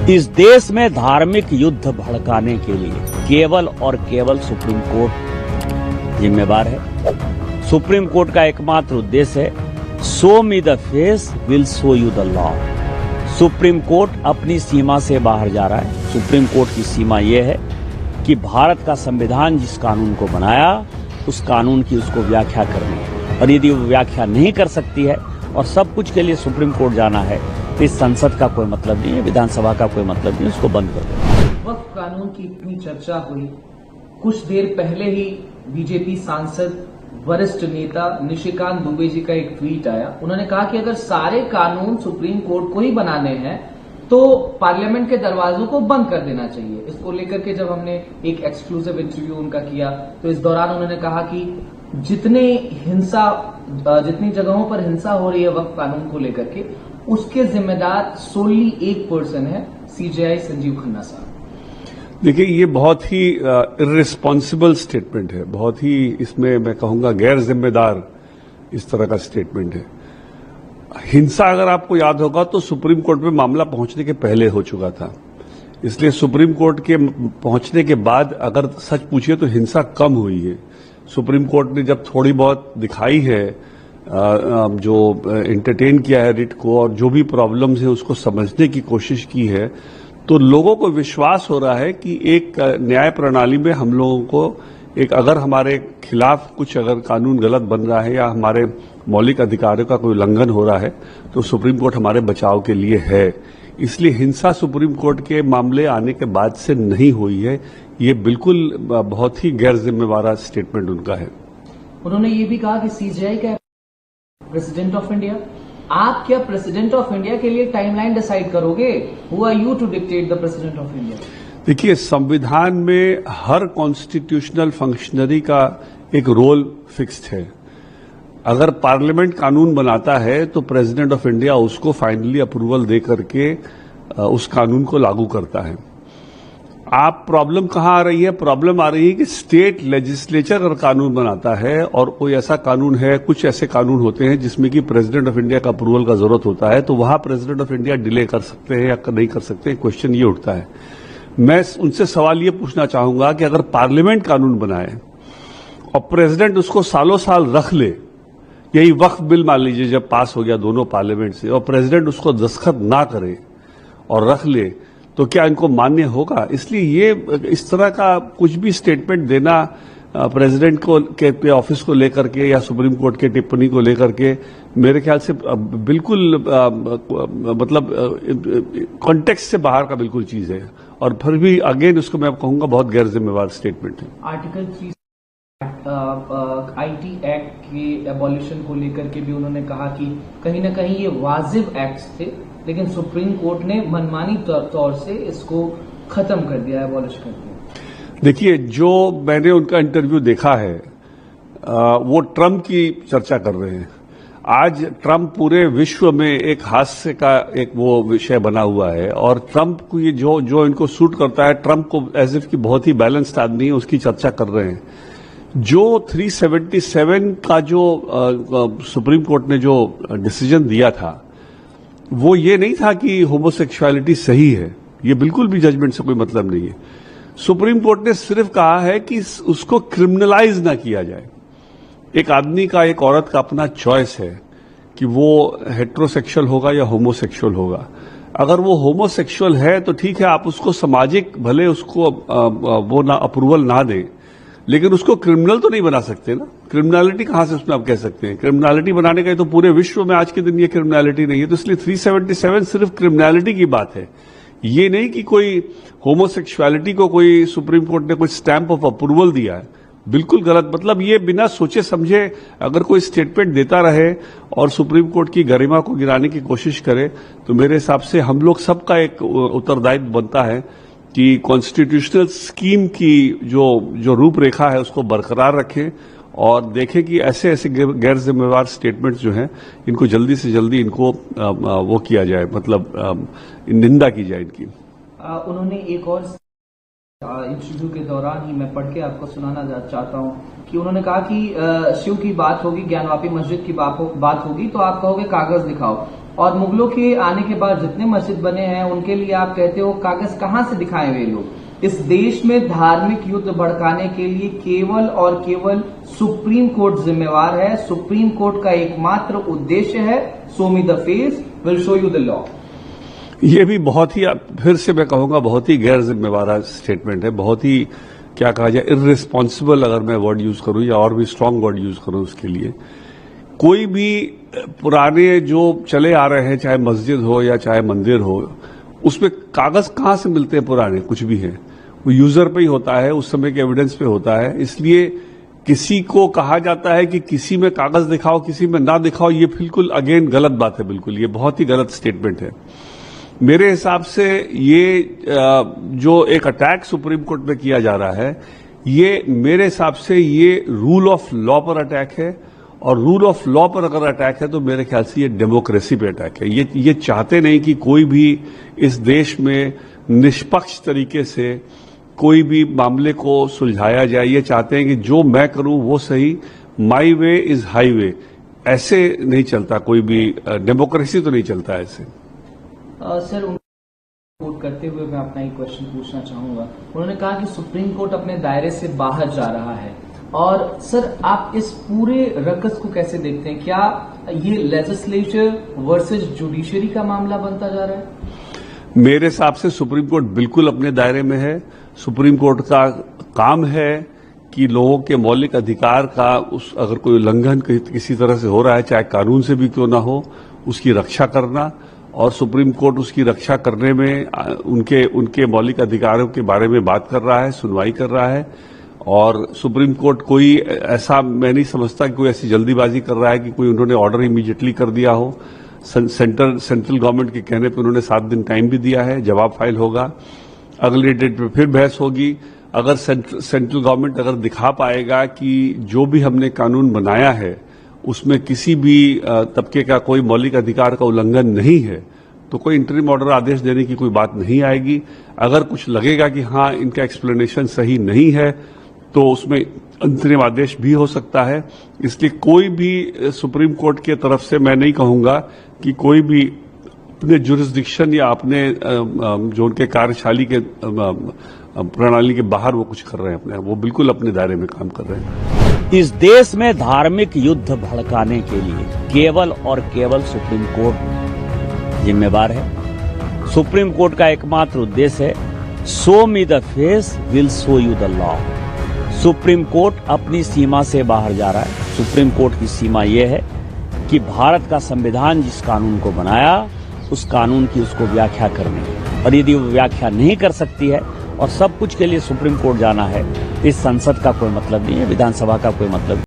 इस देश में धार्मिक युद्ध भड़काने के लिए केवल और केवल सुप्रीम कोर्ट जिम्मेवार है। सुप्रीम कोर्ट का एकमात्र उद्देश्य है show me the face will show you the law. Supreme court अपनी सीमा से बाहर जा रहा है। सुप्रीम कोर्ट की सीमा यह है कि भारत का संविधान जिस कानून को बनाया उस कानून की उसको व्याख्या करनी है, और यदि वो व्याख्या नहीं कर सकती है और सब कुछ के लिए सुप्रीम कोर्ट जाना है तो इस संसद का कोई मतलब नहीं है, विधानसभा का कोई मतलब नहीं, उसको बंद कर दो। वक्फ कानून की इतनी चर्चा हुई, कुछ देर पहले ही बीजेपी सांसद वरिष्ठ नेता निशिकांत दुबे जी का एक ट्वीट आया। उन्होंने कहा कि अगर सारे कानून सुप्रीम कोर्ट को ही बनाने हैं तो पार्लियामेंट के दरवाजों को बंद कर देना चाहिए। इसको लेकर के जब हमने एक एक्सक्लूसिव इंटरव्यू उनका किया तो इस दौरान उन्होंने कहा कि जितनी जगहों पर हिंसा हो रही है वक्फ कानून को लेकर के, उसके जिम्मेदार सोली एक पर्सन है, सीजेआई संजीव खन्ना साहब। देखिए, ये बहुत ही इर्रेस्पॉन्सिबल स्टेटमेंट है, बहुत ही इसमें मैं कहूंगा गैर जिम्मेदार इस तरह का स्टेटमेंट है। हिंसा अगर आपको याद होगा तो सुप्रीम कोर्ट में मामला पहुंचने के पहले हो चुका था, इसलिए सुप्रीम कोर्ट के पहुंचने के बाद अगर सच पूछिए तो हिंसा कम हुई है। सुप्रीम कोर्ट ने जब थोड़ी बहुत दिखाई है, जो एंटरटेन किया है रिट को और जो भी प्रॉब्लम्स है उसको समझने की कोशिश की है, तो लोगों को विश्वास हो रहा है कि एक न्याय प्रणाली में हम लोगों को एक अगर हमारे खिलाफ कुछ अगर कानून गलत बन रहा है या हमारे मौलिक अधिकारों का कोई उल्लंघन हो रहा है तो सुप्रीम कोर्ट हमारे बचाव के लिए है। इसलिए हिंसा सुप्रीम कोर्ट के मामले आने के बाद से नहीं हुई है। ये बिल्कुल बहुत ही गैर जिम्मेवार स्टेटमेंट उनका है। उन्होंने ये भी कहा कि सीजेआई का प्रेसिडेंट ऑफ इंडिया, आप क्या प्रेसिडेंट ऑफ इंडिया के लिए टाइमलाइन डिसाइड करोगे? Who are you to dictate the president of India? देखिए, संविधान में हर कॉन्स्टिट्यूशनल फंक्शनरी का एक रोल फिक्स्ड है। अगर पार्लियामेंट कानून बनाता है तो प्रेसिडेंट ऑफ इंडिया उसको फाइनली अप्रूवल दे करके उस कानून को लागू करता है। आप प्रॉब्लम कहां आ रही है? प्रॉब्लम आ रही है कि स्टेट लेजिस्लेचर अगर कानून बनाता है और कोई ऐसा कानून है, कुछ ऐसे कानून होते हैं जिसमें कि प्रेसिडेंट ऑफ इंडिया का अप्रूवल का जरूरत होता है, तो वहां प्रेसिडेंट ऑफ इंडिया डिले कर सकते हैं या नहीं कर सकते, क्वेश्चन ये उठता है। मैं उनसे सवाल ये पूछना चाहूंगा कि अगर पार्लियामेंट कानून बनाए और प्रेसिडेंट उसको सालों साल रख ले, यही वक्फ बिल मान लीजिए जब पास हो गया दोनों पार्लियामेंट से और प्रेसिडेंट उसको दस्तखत ना करे और रख ले, तो क्या इनको मान्य होगा? इसलिए ये इस तरह का कुछ भी स्टेटमेंट देना प्रेसिडेंट को के ऑफिस को लेकर के या सुप्रीम कोर्ट के टिप्पणी को लेकर के मेरे ख्याल से बिल्कुल मतलब कॉन्टेक्स्ट से बाहर का बिल्कुल चीज है, और फिर भी अगेन उसको मैं कहूंगा बहुत गैर जिम्मेवार स्टेटमेंट है। आर्टिकल 3 आईटी एक्ट के एबॉलिशन को लेकर के भी उन्होंने कहा कि कहीं ना कहीं ये वाजिब एक्ट्स थे, लेकिन सुप्रीम कोर्ट ने मनमानी तौर से इसको खत्म कर दिया, एबॉलिश कर दिया। देखिए, जो मैंने उनका इंटरव्यू देखा है वो ट्रम्प की चर्चा कर रहे हैं। आज ट्रम्प पूरे विश्व में एक हास्य का एक वो विषय बना हुआ है, और ट्रम्प को ये जो इनको सूट करता है, ट्रम्प को एज इफ की बहुत ही बैलेंस्ड आदमी है, उसकी चर्चा कर रहे हैं। जो 377 का जो सुप्रीम कोर्ट ने जो डिसीजन दिया था वो ये नहीं था कि होमोसेक्सुअलिटी सही है, ये बिल्कुल भी जजमेंट से कोई मतलब नहीं है। सुप्रीम कोर्ट ने सिर्फ कहा है कि उसको क्रिमिनलाइज ना किया जाए। एक आदमी का, एक औरत का अपना चॉइस है कि वो हेट्रोसेक्सुअल होगा या होमोसेक्सुअल होगा। अगर वो होमोसेक्सुअल है तो ठीक है, आप उसको सामाजिक भले उसको वो ना अप्रूवल ना दें, लेकिन उसको क्रिमिनल तो नहीं बना सकते ना। क्रिमिनलिटी कहां से उसमें आप कह सकते हैं? क्रिमिनलिटी बनाने का तो पूरे विश्व में आज के दिन ये क्रिमिनलिटी नहीं है, तो इसलिए 377 सिर्फ क्रिमिनलिटी की बात है, ये नहीं कि कोई होमोसेक्सुअलिटी को कोई सुप्रीम कोर्ट ने कोई स्टैंप ऑफ अप्रूवल दिया है। बिल्कुल गलत। मतलब ये बिना सोचे समझे अगर कोई स्टेटमेंट देता रहे और सुप्रीम कोर्ट की गरिमा को गिराने की कोशिश करे, तो मेरे हिसाब से हम लोग सबका एक उत्तरदायित्व बनता है कि कॉन्स्टिट्यूशनल स्कीम की जो रूपरेखा है उसको बरकरार रखें और देखें कि ऐसे गैर जिम्मेवार स्टेटमेंट्स जो हैं इनको जल्दी से जल्दी इनको वो किया जाए, मतलब निंदा की जाए इनकी। उन्होंने एक और इंटरव्यू के दौरान ही मैं पढ़ के आपको सुनाना चाहता हूं कि उन्होंने कहा कि शिव की बात होगी, ज्ञानवापी मस्जिद की बात होगी तो आप कहोगे कागज दिखाओ, और मुगलों के आने के बाद जितने मस्जिद बने हैं उनके लिए आप कहते हो कागज कहां से दिखाए हुए लोग। इस देश में धार्मिक युद्ध भड़काने के लिए केवल और केवल सुप्रीम कोर्ट जिम्मेवार है। सुप्रीम कोर्ट का एकमात्र उद्देश्य है show me the face will show you the law. ये भी बहुत ही, फिर से मैं कहूंगा, बहुत ही गैर जिम्मेवार स्टेटमेंट है। बहुत ही, क्या कहा जाए, इर्रिस्पॉन्सिबल अगर मैं वर्ड यूज करूं या और भी स्ट्रांग वर्ड यूज करूं उसके लिए। कोई भी पुराने जो चले आ रहे हैं, चाहे मस्जिद हो या चाहे मंदिर हो, उसमें कागज कहां से मिलते हैं? पुराने कुछ भी है वो यूजर पे ही होता है, उस समय के एविडेंस पे होता है। इसलिए किसी को कहा जाता है कि किसी में कागज दिखाओ किसी में ना दिखाओ, ये बिल्कुल अगेन गलत बात है। बिल्कुल ये बहुत ही गलत स्टेटमेंट है। मेरे हिसाब से ये जो एक अटैक सुप्रीम कोर्ट में किया जा रहा है, ये मेरे हिसाब से ये रूल ऑफ लॉ पर अटैक है। और रूल ऑफ लॉ पर अगर अटैक है तो मेरे ख्याल से ये डेमोक्रेसी पे अटैक है। ये चाहते नहीं कि कोई भी इस देश में निष्पक्ष तरीके से कोई भी मामले को सुलझाया जाए। ये चाहते हैं कि जो मैं करूं वो सही, माई वे इज हाई वे। ऐसे नहीं चलता कोई भी, डेमोक्रेसी तो नहीं चलता ऐसे। सर, कोट करते हुए मैं अपना एक क्वेश्चन पूछना चाहूंगा। उन्होंने कहा कि सुप्रीम कोर्ट अपने दायरे से बाहर जा रहा है। और सर, आप इस पूरे रकस को कैसे देखते हैं? क्या ये लेजिस्लेचर वर्सेस जुडिशरी का मामला बनता जा रहा है? मेरे हिसाब से सुप्रीम कोर्ट बिल्कुल अपने दायरे में है। सुप्रीम कोर्ट का काम है कि लोगों के मौलिक अधिकार का अगर कोई उल्लंघन किसी तरह से हो रहा है, चाहे कानून से भी क्यों ना हो, उसकी रक्षा करना। और सुप्रीम कोर्ट उसकी रक्षा करने में उनके मौलिक अधिकारों के बारे में बात कर रहा है, सुनवाई कर रहा है। और सुप्रीम कोर्ट कोई ऐसा, मैं नहीं समझता कि कोई ऐसी जल्दीबाजी कर रहा है कि कोई उन्होंने ऑर्डर इमीडिएटली कर दिया हो। सेंट्रल गवर्नमेंट के कहने पर उन्होंने 7 दिन टाइम भी दिया है, जवाब फाइल होगा, अगले डेट पे फिर बहस होगी। अगर सेंट्रल गवर्नमेंट अगर दिखा पाएगा कि जो भी हमने कानून बनाया है उसमें किसी भी तबके का कोई मौलिक अधिकार का उल्लंघन नहीं है, तो कोई इंटरिम ऑर्डर आदेश देने की कोई बात नहीं आएगी। अगर कुछ लगेगा कि हाँ इनका एक्सप्लेनेशन सही नहीं है तो उसमें अंतरिम आदेश भी हो सकता है। इसलिए कोई भी सुप्रीम कोर्ट की तरफ से मैं नहीं कहूंगा कि कोई भी अपने जुरिस्डिक्शन या अपने जो उनके कार्यशाली के प्रणाली के बाहर वो कुछ कर रहे हैं, वो बिल्कुल अपने दायरे में काम कर रहे हैं। इस देश में धार्मिक युद्ध भड़काने के लिए केवल और केवल सुप्रीम कोर्ट जिम्मेवार है। सुप्रीम कोर्ट का एकमात्र उद्देश्य है show me the face will show you the law. Supreme court अपनी सीमा से बाहर जा रहा है। सुप्रीम कोर्ट की सीमा यह है कि भारत का संविधान जिस कानून को बनाया उस कानून की उसको व्याख्या करनी है। और यदि वो व्याख्या नहीं कर सकती है और सब कुछ के लिए सुप्रीम कोर्ट जाना है, इस संसद का कोई मतलब नहीं है, विधानसभा का कोई मतलब नहीं।